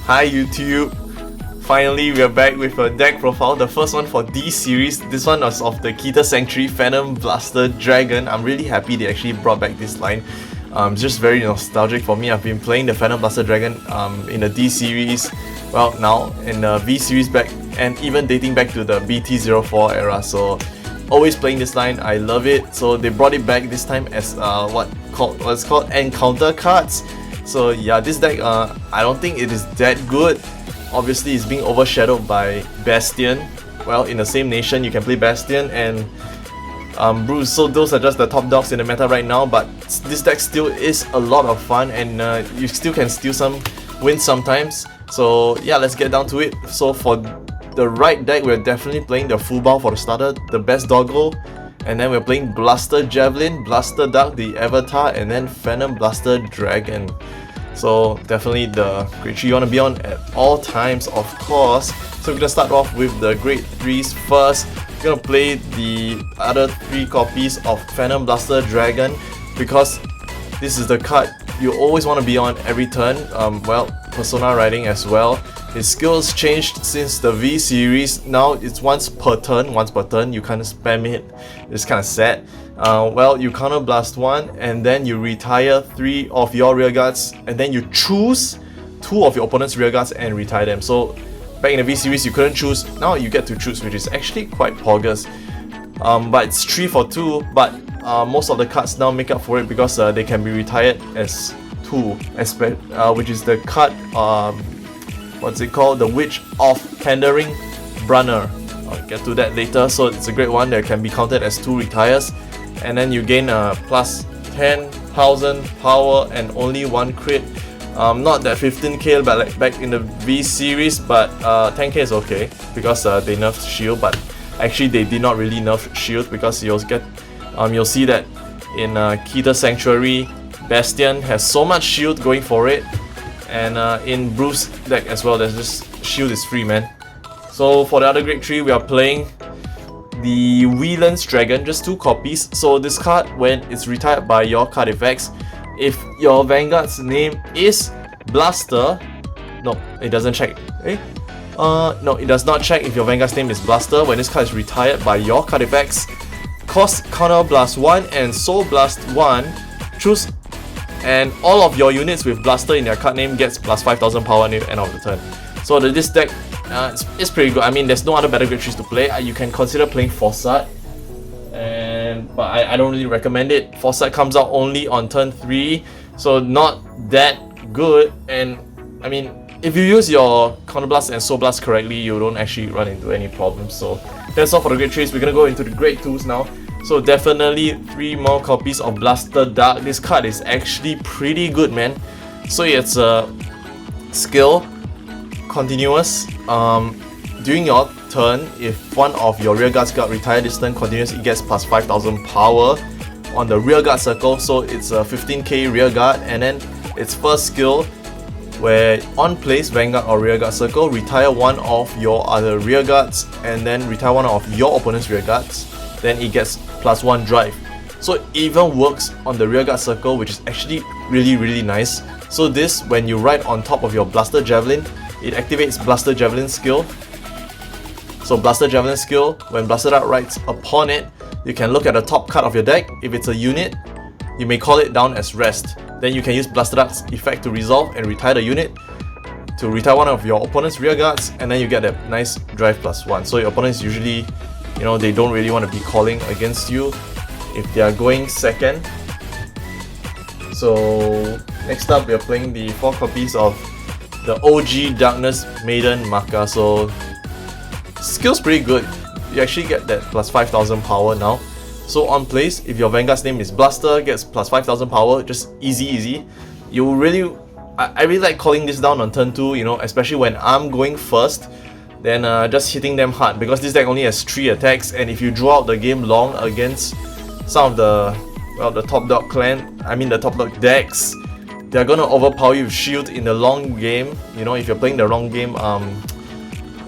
Hi YouTube! Finally, we are back with a deck profile, the first one for D series. This one was of the Keter Sanctuary Phantom Blaster Dragon. I'm really happy they actually brought back this line. It's just very nostalgic for me. I've been playing the Phantom Blaster Dragon in the D series, well now in the V series back, and even dating back to the BT04 era. So always playing this line, I love it. So they brought it back this time as what's called encounter cards. So yeah, this deck I don't think it is that good. Obviously it's being overshadowed by Bastion. Well, in the same nation you can play Bastion and Bruce, so those are just the top dogs in the meta right now, but this deck still is a lot of fun, and you still can steal some wins sometimes. So yeah, let's get down to it. So for the right deck, we're definitely playing the full bow for the starter, the best doggo, and then we're playing Blaster Javelin, Blaster Duck, the Avatar, and then Phantom Blaster Dragon. So definitely the grade 3 you want to be on at all times, of course. So we're gonna start off with the grade 3s first. We're gonna play the other 3 copies of Phantom Blaster Dragon because this is the card you always want to be on every turn. Well, Persona riding as well. His skills changed since the V series. Now it's once per turn. You kind of spam it. It's kind of sad. Well, you counter blast 1 and then you retire 3 of your rear guards, and then you choose 2 of your opponent's rear guards and retire them. So back in the V series you couldn't choose, now you get to choose, which is actually quite poggers. But it's 3 for 2, but most of the cards now make up for it because they can be retired as 2, which is the card, what's it called? The Witch of Pandering Brunner. I'll get to that later. So it's a great one that can be counted as 2 retires, and then you gain plus 10,000 power and only 1 crit. Not that 15k but like back in the V series, but 10k is okay because they nerfed shield, but actually they did not really nerf shield because you'll see that in Keter Sanctuary, Bastion has so much shield going for it, and in Bruce deck as well, there's just shield is free, man. So for the other grade 3, we are playing the Whelan's Dragon, just 2 copies. So this card, when it's retired by your card effects, if your Vanguard's name is Blaster, no, it doesn't check. No, it does not check if your Vanguard's name is Blaster. When this card is retired by your card effects, cost counter blast 1 and soul blast 1, choose, and all of your units with Blaster in their card name gets plus 5,000 power near the end of the turn. So this deck it's pretty good. I mean, there's no other better grade 3s to play. You can consider playing Foresight, but I don't really recommend it. Foresight comes out only on turn 3, so not that good. And I mean, if you use your Counter Blast and Soul Blast correctly, you don't actually run into any problems. So that's all for the grade 3s. We're gonna go into the grade 2s now. So definitely 3 more copies of Blaster Duck. This card is actually pretty good, man. So it's a skill continuous. During your turn, if one of your rear guards got retired this turn continuous, it gets plus 5,000 power on the rear guard circle. So it's a 15k rear guard, and then its first skill, where on place Vanguard or rear guard circle, retire 1 of your other rear guards and then retire 1 of your opponent's rear guards, then it gets plus 1 drive. So it even works on the rear guard circle, which is actually really nice. So this, when you ride on top of your Blaster Javelin, it activates Blaster Javelin skill. So Blaster Javelin skill, when Blaster Duck rides upon it, you can look at the top card of your deck. If it's a unit, you may call it down as rest. Then you can use Blaster Duck's effect to resolve and retire the unit, to retire 1 of your opponent's rear guards, and then you get that nice drive plus 1. So your opponents usually, they don't really want to be calling against you if they are going second. So next up, we are playing the 4 copies of the OG Darkness Maiden Maka. So skill's pretty good. You actually get that plus 5,000 power now. So on place, if your Vanguard's name is Blaster, gets plus 5,000 power, just easy. I really like calling this down on turn 2, especially when I'm going first, then just hitting them hard, because this deck only has 3 attacks, and if you draw out the game long against some of the top dog the top dog decks, they're gonna overpower you with shield in the long game. If you're playing the long game,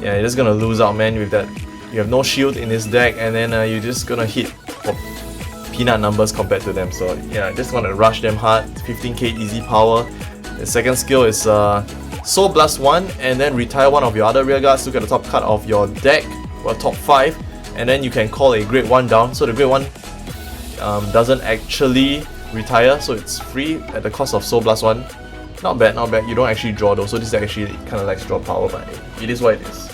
yeah, you're just gonna lose out, man, with that. You have no shield in this deck, and then you're just gonna hit for peanut numbers compared to them. So yeah, just want to rush them hard. 15k easy power. The second skill is Soul Blast 1 and then retire one of your other rear guards. Look at the top card of your deck, or top 5, and then you can call a Grade 1 down. So the Grade 1 doesn't actually retire, so it's free at the cost of Soul Blast 1. Not bad, not bad. You don't actually draw though, so this actually kind of likes draw power, but it is what it is.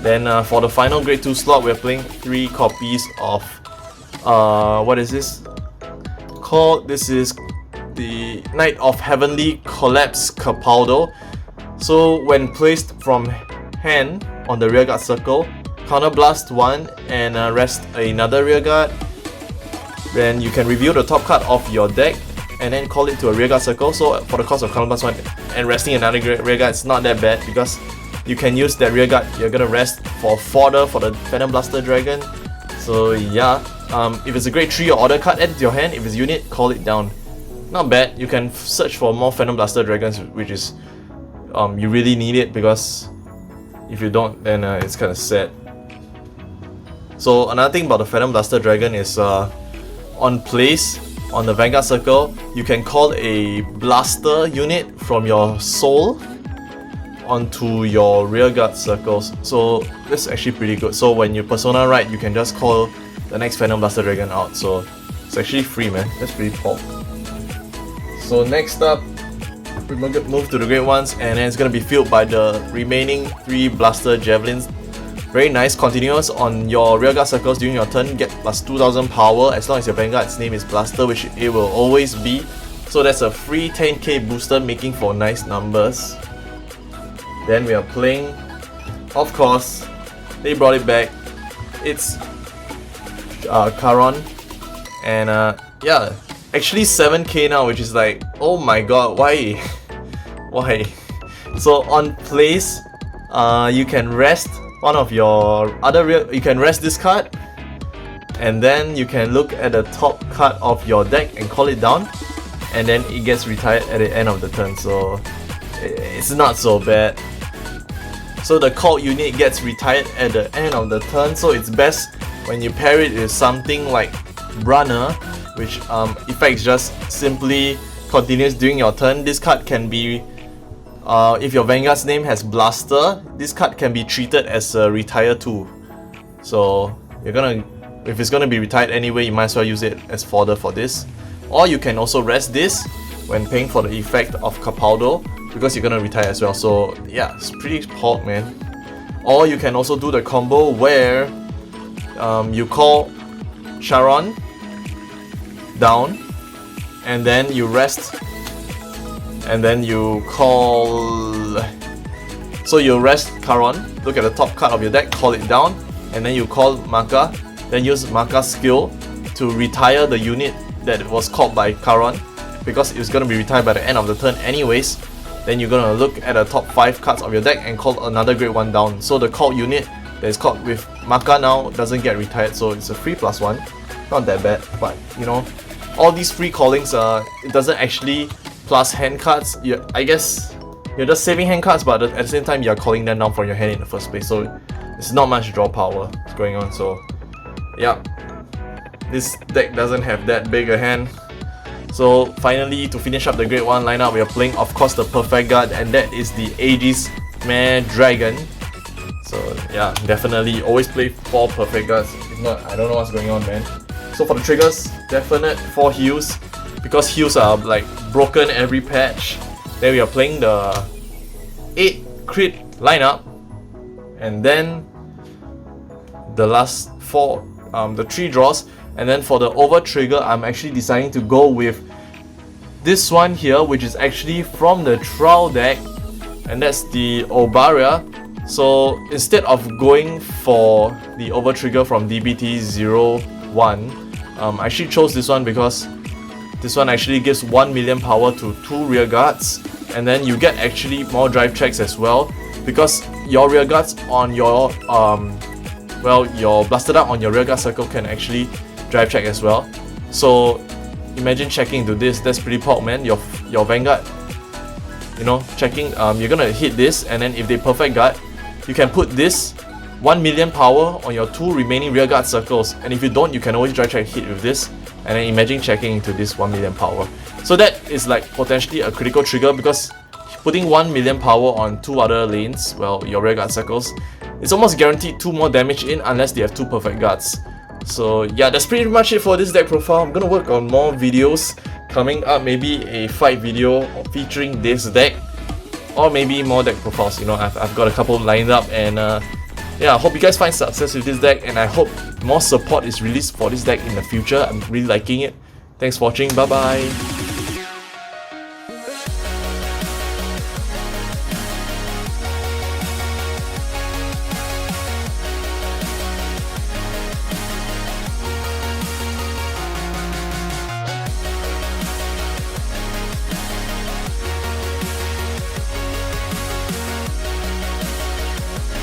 Then for the final Grade 2 slot, we're playing 3 copies of what is this? This is the Knight of Heavenly Collapse Capaldo. So when placed from hand on the rearguard circle, counter blast 1 and rest another rearguard. Then you can reveal the top card of your deck and then call it to a rearguard circle. So for the cost of counter blast 1 and resting another rearguard, it's not that bad because you can use that rearguard. You're gonna rest for fodder for the Phantom Blaster Dragon. So yeah, if it's a Grade 3 or order card, add it to your hand. If it's unit, call it down. Not bad. You can search for more Phantom Blaster Dragons, which is you really need it, because if you don't, then it's kind of sad. So another thing about the Phantom Blaster Dragon is on place on the Vanguard circle, you can call a blaster unit from your soul onto your rearguard circles. So this is actually pretty good. So when you Persona Ride, you can just call the next Phantom Blaster Dragon out. So it's actually free, man. That's pretty pop. So next up, we move to the Grade 1s, and then it's going to be filled by the remaining 3 Blaster Javelins. Very nice, continuous on your rearguard circles during your turn, get plus 2000 power as long as your Vanguard's name is Blaster, which it will always be. So that's a free 10k booster, making for nice numbers. Then we are playing, of course, they brought it back, it's Charon, and yeah, actually 7k now, which is like, oh my god, why? Why? So on place, you can rest one of your other you can rest this card, and then you can look at the top card of your deck and call it down, and then it gets retired at the end of the turn, so it's not so bad. So the cult unit gets retired at the end of the turn, so it's best when you pair it with something like Brunner, which effects just simply continues during your turn. This card can be, if your Vanguard's name has Blaster, this card can be treated as a retire too. So if it's gonna be retired anyway, you might as well use it as fodder for this. Or you can also rest this when paying for the effect of Capaldo, because you're gonna retire as well. So yeah, it's pretty pop, man. Or you can also do the combo where you call Charon down, and then you rest, and then you call, so you rest Charon, look at the top card of your deck, call it down, and then you call Maka, then use Maka's skill to retire the unit that was called by Charon, because it's gonna be retired by the end of the turn anyways. Then you're gonna look at the top 5 cards of your deck and call another Grade 1 down. So the called unit that is called with Maka now doesn't get retired, so it's a free +1. Not that bad, but you know, all these free callings, it doesn't actually plus hand cards. I guess you're just saving hand cards, but at the same time you're calling them down from your hand in the first place, so it's not much draw power going on. So yeah, this deck doesn't have that big a hand. So finally, to finish up the Grade 1 lineup, we are playing, of course, the Perfect Guard, and that is the Aegis Mare Dragon. So yeah, definitely always play 4 Perfect Guards. If not, I don't know what's going on, man. So for the triggers, definite 4 heals, because heals are like broken every patch. Then we are playing the 8 crit lineup, and then the last 4, the 3 draws. And then for the over trigger, I'm actually deciding to go with this one here, which is actually from the trial deck, and that's the Obaria. So instead of going for the over trigger from DBT01, I actually chose this one because this one actually gives 1 million power to 2 rear guards, and then you get actually more drive checks as well, because your rear guards on your your Blaster Dart on your rear guard circle can actually drive check as well. So imagine checking into this, that's pretty pop, man. Your Vanguard, you know, checking, you're gonna hit this, and then if they perfect guard, you can put this 1 million power on your 2 remaining rear guard circles, and if you don't, you can always drive check hit with this, and then imagine checking into this 1 million power. So that is like potentially a critical trigger, because putting 1 million power on 2 other lanes, well, your rear guard circles, it's almost guaranteed 2 more damage in unless they have 2 perfect guards. So yeah, that's pretty much it for this deck profile. I'm gonna work on more videos coming up, maybe a fight video featuring this deck, or maybe more deck profiles. You know, I've got a couple lined up, and yeah, I hope you guys find success with this deck, and I hope more support is released for this deck in the future. I'm really liking it. Thanks for watching, bye bye.